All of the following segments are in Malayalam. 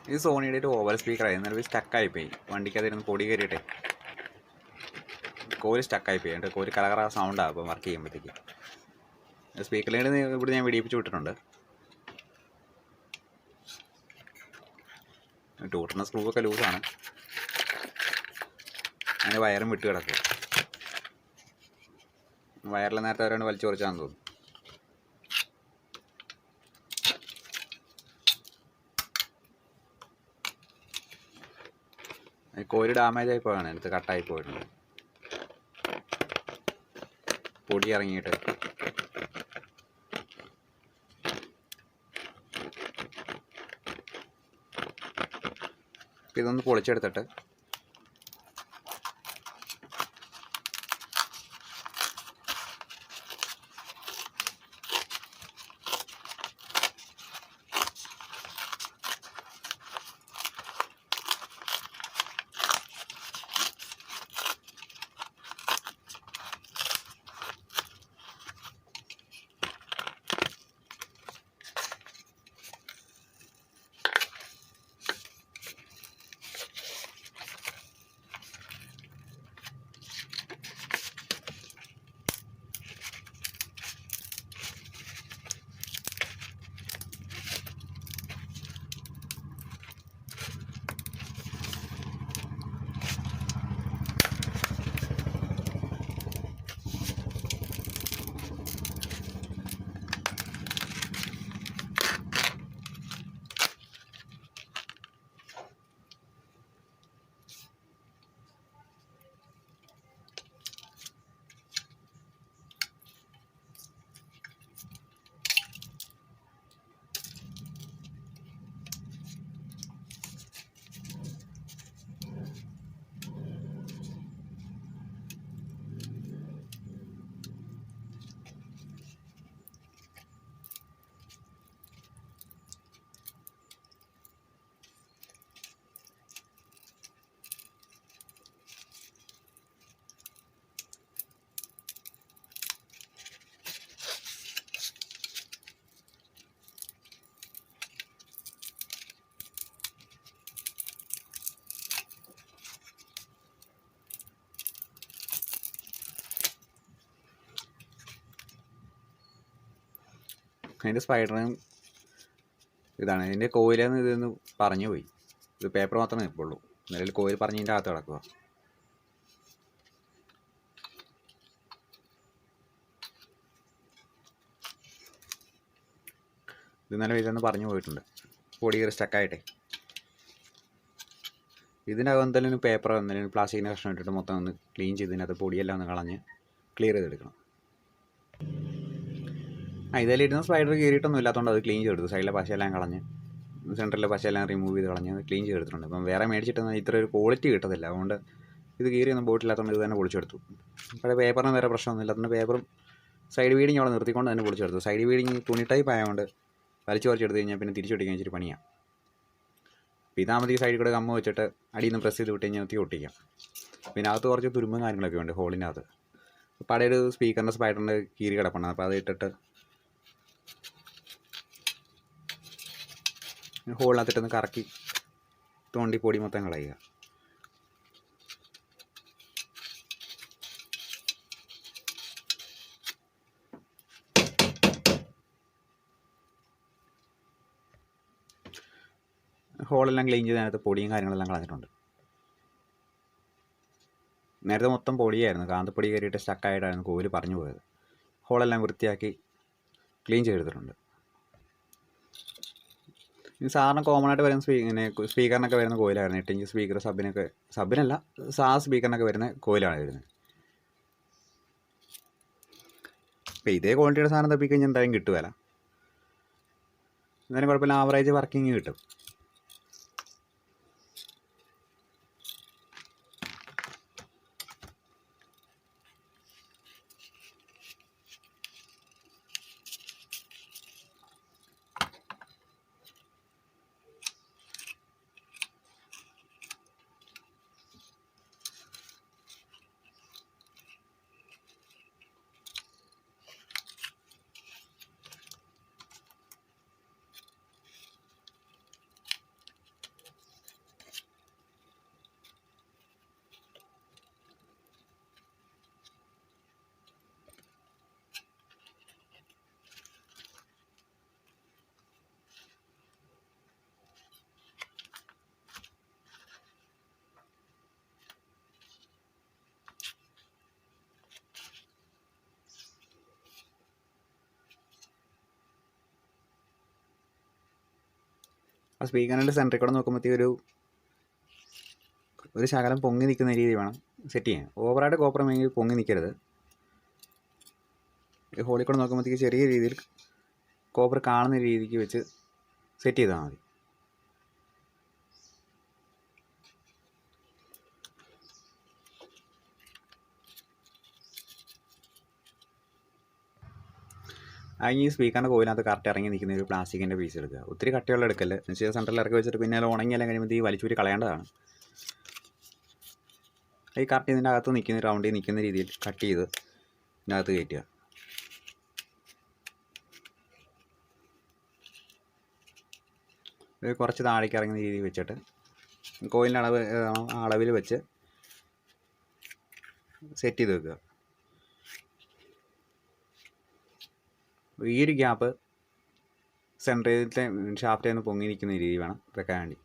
ഇത് സോണിയുടെ ഒരു ഓവർ സ്പീക്കറായിരുന്നു, എന്നാലും സ്റ്റക്കായിപ്പോയി. വണ്ടിക്കകത്തിരുന്ന് പൊടി കയറിയിട്ടേ കോല് സ്റ്റക്കായിപ്പോയി. എന്നിട്ട് കോല് കലകറ സൗണ്ടാണ് അപ്പോൾ വർക്ക് ചെയ്യുമ്പോഴത്തേക്ക്. സ്പീക്കറിൽ ഇവിടെ ഞാൻ വെടിയിപ്പിച്ച് വിട്ടിട്ടുണ്ട്. ടൂട്ടറിൻ്റെ സ്ക്രൂ ഒക്കെ ലൂസാണ്, അതിന് വയറും വിട്ട് കിടക്കും. വയറിൽ നേരത്തെ അവരാണ് വലിച്ചു കുറച്ചാന്ന് തോന്നുന്നു. കോല് ഡാമേജ് ആയി പോയാണ്, എടുത്ത് കട്ടായി പോയിട്ടുണ്ട്, പൊടി ഇറങ്ങിയിട്ട്. ഇതൊന്ന് പൊളിച്ചെടുത്തിട്ട് അതിൻ്റെ സ്പൈഡറിനും ഇതാണ്. ഇതിൻ്റെ കോയിലെന്ന് ഇതൊന്ന് പറഞ്ഞു പോയി. ഇത് പേപ്പർ മാത്രമേ നിൽപ്പുള്ളൂ, നിലവിൽ കോയിൽ പറഞ്ഞതിൻ്റെ അകത്ത് കിടക്കുക. ഇത് നല്ല ഇതൊന്ന് പറഞ്ഞു പോയിട്ടുണ്ട്, പൊടി കയറി സ്റ്റക്കായിട്ടേ. ഇതിനകം എന്തെങ്കിലും പേപ്പറോ എന്തെങ്കിലും പ്ലാസ്റ്റിക്കിൻ്റെ കഷ്ണം ഇട്ടിട്ട് മൊത്തം ഒന്ന് ക്ലീൻ ചെയ്ത് ഇതിനകത്ത് പൊടിയെല്ലാം ഒന്ന് കളഞ്ഞ് ക്ലിയർ ചെയ്തെടുക്കണം. ഇതിലിരുന്ന സ്പൈഡർ കയറിയിട്ടൊന്നും ഇല്ലാത്തതുകൊണ്ട് അത് ക്ലീൻ ചെയ്തെടുത്തു. സൈഡിലെ പശയെല്ലാം കളഞ്ഞ് സെൻറ്ററിലെ പശയെല്ലാം റിമൂവ് ചെയ്ത് കളഞ്ഞ് അത് ക്ലീൻ ചെയ്തെടുത്തിട്ടുണ്ട്. അപ്പം വേറെ മേടിച്ചിട്ടൊന്നും ഇത്ര ഒരു ക്വാളിറ്റി കിട്ടത്തില്ല, അതുകൊണ്ട് ഇത് കീറിയൊന്നും ബോട്ടില്ലാത്തതുകൊണ്ട് ഇത് തന്നെ പൊളിച്ചെടുത്തു. അപ്പോൾ പേപ്പറിന് വേറെ പ്രശ്നമൊന്നും ഇല്ലാത്തതുകൊണ്ട് പേപ്പറും സൈഡ് വീഡിങ് അവിടെ നിർത്തിക്കൊണ്ട് തന്നെ പൊളിച്ചെടുത്തു. സൈഡ് വീഡിങ് തുണി ടൈപ്പ് ആയതുകൊണ്ട് വലിച്ചു പറിച്ചെടുത്ത് കഴിഞ്ഞാൽ പിന്നെ തിരിച്ചൊട്ടിക്കാൻ ഇച്ചിരി പണിയാണ്. അപ്പോൾ ഇതാമത് ഈ സൈഡിൽ കൂടെ കമ്മ വെച്ചിട്ട് അടിയിൽ നിന്ന് പ്രസ് ചെയ്ത് വിട്ട് കഴിഞ്ഞാൽ ഒട്ടിക്കാം. പിന്നെ അകത്ത് കുറച്ച് തുരുമ്പും കാര്യങ്ങളൊക്കെ ഉണ്ട് ഹോളിനകത്ത്. അപ്പോൾ അവിടെ ഒരു സ്പീക്കറിൻ്റെ സ്പൈഡറിൻ്റെ കീറി കിടപ്പുണ്ട്, അപ്പോൾ അത് ഇട്ടിട്ട് ഹോളിനകത്തിട്ടൊന്ന് കറക്കി തോണ്ടി പൊടി മൊത്തം കളയുക. ഹോളെല്ലാം ക്ലീൻ ചെയ്തതിനകത്ത് പൊടിയും കാര്യങ്ങളെല്ലാം കളഞ്ഞിട്ടുണ്ട്. നേരത്തെ മൊത്തം പൊടിയായിരുന്നു, കാന്തപ്പൊടി കയറിയിട്ട് സ്റ്റക്കായിട്ടായിരുന്നു കോല് പറഞ്ഞു പോയത്. ഹോളെല്ലാം വൃത്തിയാക്കി ക്ലീൻ ചെയ്തെടുത്തിട്ടുണ്ട്. ഇത് സാറിന് കോമൺ ആയിട്ട് വരുന്ന ഇങ്ങനെ സ്പീക്കറിനൊക്കെ വരുന്ന കോയിലായിരുന്നു. 8 ഇഞ്ച് സ്പീക്കർ സബിനല്ല സ്പീക്കറിനൊക്കെ വരുന്ന കോയിലാണ് വരുന്നത്. അപ്പോൾ ഇതേ ക്വാളിറ്റിയുടെ സാധനം തപ്പിക്കഴിഞ്ഞാൽ എന്തായാലും കിട്ടുമല്ല, എന്തായാലും കുഴപ്പമില്ല, ആവറേജ് വർക്കിംഗ് കിട്ടും. ആ സ്പീക്കറിൻ്റെ സെൻറ്ററിൽ കൂടെ നോക്കുമ്പോഴത്തേക്ക് ഒരു ശകലം പൊങ്ങി നിൽക്കുന്ന രീതി വേണം സെറ്റ് ചെയ്യാൻ. ഓവറായിട്ട് കോപ്പർ പൊങ്ങി നിൽക്കരുത്. ഈ ഹോളിൽ കൂടെ നോക്കുമ്പോഴത്തേക്ക് ചെറിയ രീതിയിൽ കോപ്പർ കാണുന്ന രീതിക്ക് വെച്ച് സെറ്റ് ചെയ്താൽ മതി. അതിന് ഈ സ്പീക്കറിൻ്റെ കോയിനകത്ത് കറക്റ്റ് ഇറങ്ങി നിൽക്കുന്ന ഒരു പ്ലാസ്റ്റിക്കിൻ്റെ പീസ് എടുക്കുക. ഒത്തിരി കട്ടിയുള്ള എടുക്കല്. എന്നുവെച്ചാൽ സെൻറ്ററിൽ ഇറക്കി വെച്ചിട്ട് പിന്നെ അത് ഉണങ്ങിയെല്ലാം കഴിയുമ്പോൾ ഈ വലിച്ചൂരി കളയേണ്ടതാണ്. ഈ കറക്റ്റ് ഇതിൻ്റെ അകത്ത് നിൽക്കുന്ന റൗണ്ടിൽ നിൽക്കുന്ന രീതിയിൽ കട്ട് ചെയ്ത് ഇതിനകത്ത് കയറ്റുക. ഇത് കുറച്ച് താഴേക്ക് ഇറങ്ങുന്ന രീതിയിൽ വെച്ചിട്ട് കോയിലിൻ്റെ അളവിൽ വെച്ച് സെറ്റ് ചെയ്ത് വെക്കുക. ഈ ഒരു ഗ്യാപ്പ് സെൻറ്ററിലത്തെ ഷാഫ്റ്റിൽ നിന്ന് പൊങ്ങി നിൽക്കുന്ന രീതി വേണം വെക്കാൻ വേണ്ടി.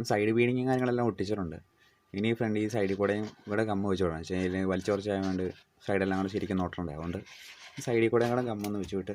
സൈഡ് ബീഡിങ്ങും കാര്യങ്ങളെല്ലാം ഒട്ടിച്ചിട്ടുണ്ട്. ഇനി ഫ്രണ്ട് ഈ സൈഡിൽ കൂടെയും ഇവിടെ ഗമ്മ് വെച്ച് വിടണം. വെച്ചാൽ വലിച്ചോർച്ചായ കൊണ്ട് സൈഡെല്ലാം കൂടെ ശരിക്കും നോട്ടമുണ്ട്. അതുകൊണ്ട് സൈഡിൽ കൂടെയും കൂടെ ഗമ്മൊന്ന് വെച്ച് വിട്ട്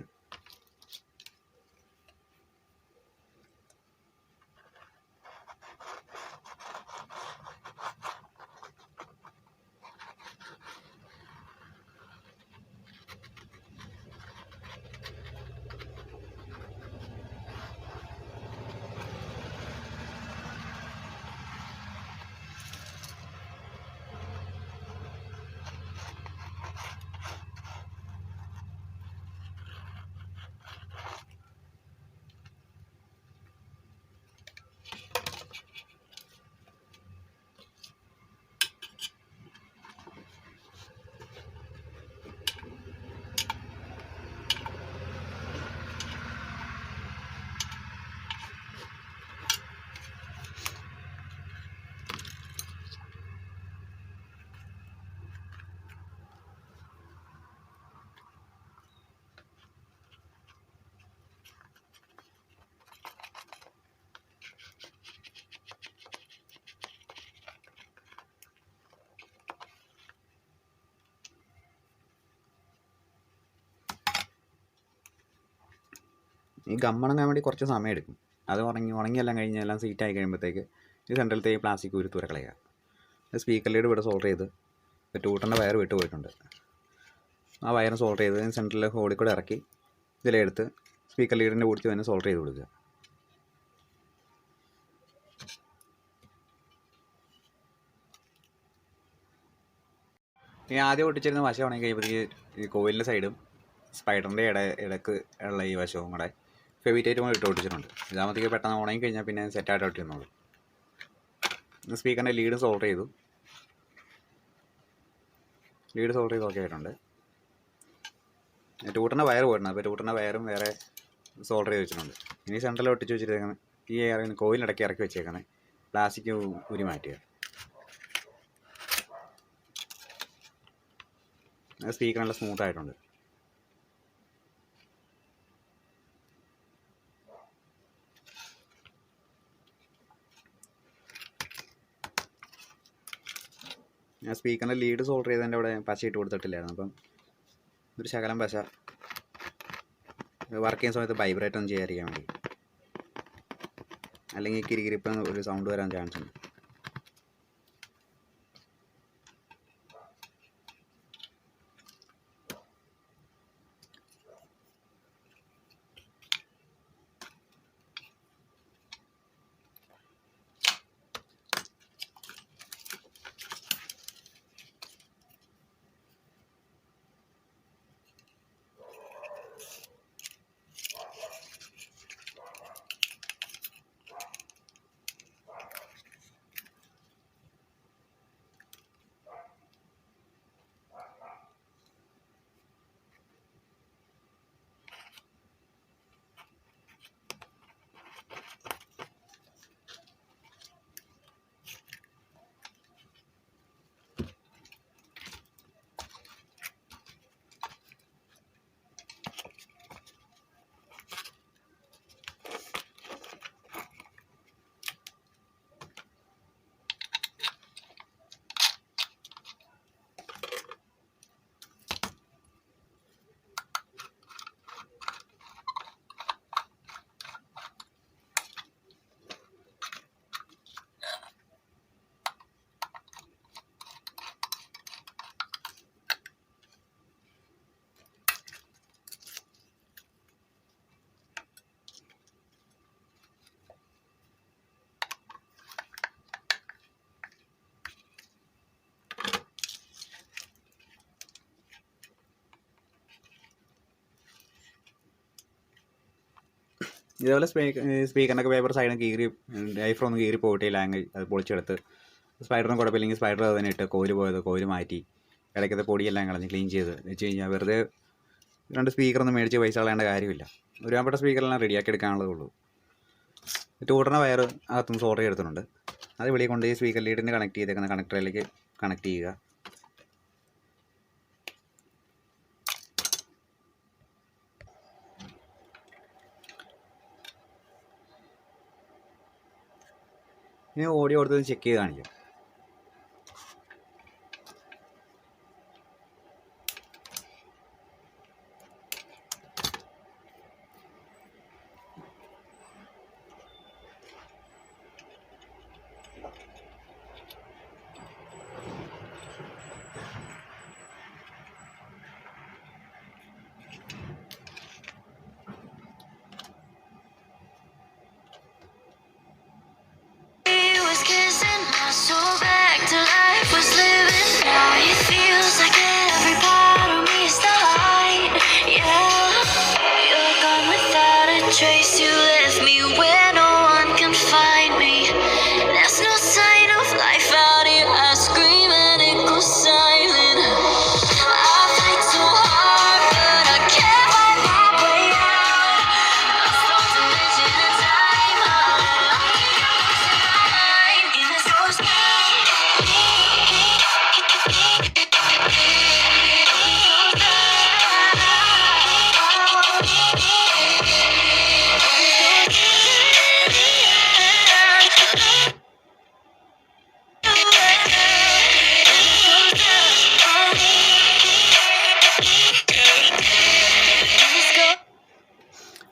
ഈ ഗമ്മണങ്ങാൻ വേണ്ടി കുറച്ച് സമയം എടുക്കും. അത് ഉണങ്ങിയെല്ലാം കഴിഞ്ഞ് എല്ലാം സീറ്റായി കഴിയുമ്പോഴത്തേക്ക് ഈ സെൻട്രലത്തെ ഈ പ്ലാസ്റ്റിക് ഊരി തൂര കളയുക. സ്പീക്കർ ലീഡ് ഇവിടെ സോൾഡർ ചെയ്ത് ടൂട്ടറിൻ്റെ വയർ വിട്ട് പോയിട്ടുണ്ട്. ആ വയർ സോൾഡർ ചെയ്ത് സെൻട്രലിലെ ഹോളിൽ കൂടെ ഇറക്കി ഇതിലെടുത്ത് സ്പീക്കർ ലീഡിൻ്റെ കൂടി തന്നെ സോൾഡർ ചെയ്ത് കൊടുക്കുക. ഈ ആദ്യം ഒട്ടിച്ചിരുന്ന വശം ഉണങ്ങി കഴിയുമ്പോഴത്തേക്ക് ഈ കോയിലിൻ്റെ സൈഡും സ്പൈഡറിൻ്റെ ഇടയ്ക്ക് ഉള്ള ഈ വശവും കൂടെ ഫെവിറ്റേറ്റ് കൊണ്ട് ഇട്ട് ഒട്ടിച്ചിട്ടുണ്ട്. ഇതാകുമ്പോഴത്തേക്ക് പെട്ടെന്ന് ഉണങ്ങി കഴിഞ്ഞാൽ പിന്നെ സെറ്റായിട്ട് ഒട്ടിരുന്നുള്ളൂ. സ്പീക്കറിൻ്റെ ലീഡ് സോൾഡർ ചെയ്തു. ലീഡ് സോൾഡർ ചെയ്ത് ഓക്കെ ആയിട്ടുണ്ട്. ടൂട്ടറിൻ്റെ വയർ പോയിട്ടുണ്ട്. അപ്പോൾ ടൂട്ടറിൻ്റെ വയറും വേറെ സോൾഡർ ചെയ്ത് വെച്ചിട്ടുണ്ട്. ഇനി സെൻട്രലിൽ ഒട്ടിച്ച് വെച്ചിട്ടേക്കുന്നത് ഈ കോയിലിനിടയ്ക്ക് ഇറക്കി വെച്ചേക്കുന്നത് പ്ലാസ്റ്റിക് ഊരി മാറ്റുക. സ്പീക്കർ നല്ല സ്മൂത്ത് ആയിട്ടുണ്ട്. ഞാൻ സ്പീക്കറിൻ്റെ ലീഡ് സോൾഡർ ചെയ്തതിൻ്റെ അവിടെ പശ ഇട്ട് കൊടുത്തിട്ടില്ലായിരുന്നു. അപ്പം ഒരു ശകലം പശ വർക്ക് ചെയ്യുന്ന സമയത്ത് വൈബ്രേറ്റ് ഒന്നും ചെയ്യാതിരിക്കാൻ വേണ്ടി, അല്ലെങ്കിൽ കിരികിരിപ്പം ഒരു സൗണ്ട് വരാൻ ചാൻസ് ഉണ്ട്. ഇതേപോലെ സ്പീക്കറിൻ്റെ പേപ്പർ സൈഡിൽ കീറി ഡൈഫ്രം ഒന്ന് കീറി പോയിട്ട് ലാംഗ്വേജ് അത് പൊളിച്ചെടുത്ത് സ്പൈഡറിന് കുഴപ്പമില്ലെങ്കിൽ സ്പൈഡർ അതിനെ ഇട്ട് കോര് മാറ്റി ഇടയ്ക്കത്തെ പൊടിയെല്ലാം കളഞ്ഞ് ക്ലീൻ ചെയ്ത് വെച്ച് കഴിഞ്ഞാൽ വെറുതെ 2 സ്പീക്കറൊന്നും മേടിച്ച് പൈസ കളയേണ്ട കാര്യമില്ല. ഒരുപാട് സ്പീക്കറെല്ലാം റെഡിയാക്കി എടുക്കാനുള്ളതേ ഉള്ളൂ. ടൂട്ടറിൻ്റെ വയർ അകത്തുനിന്ന് സോൾഡർ ചെയ്തെടുത്തിട്ടുണ്ട്. അത് വെളിയിൽ കൊണ്ട് ഈ സ്പീക്കർ ലീഡിന് കണക്ട് ചെയ്തേക്കുന്ന കണക്ടറിലേക്ക് കണക്ട് ചെയ്യുക. ഇനി ഓഡിയോ കൊടുത്തത് ചെക്ക് ചെയ്ത് കാണിക്കാം. was kissing my soul.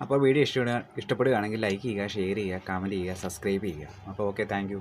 അപ്പോൾ വീഡിയോ ഇഷ്ടപ്പെടുകയാണെങ്കിൽ ലൈക്ക് ചെയ്യുക, ഷെയർ ചെയ്യുക, കമൻറ്റ് ചെയ്യുക, സബ്സ്ക്രൈബ് ചെയ്യുക. അപ്പോൾ ഓക്കെ, താങ്ക് യു.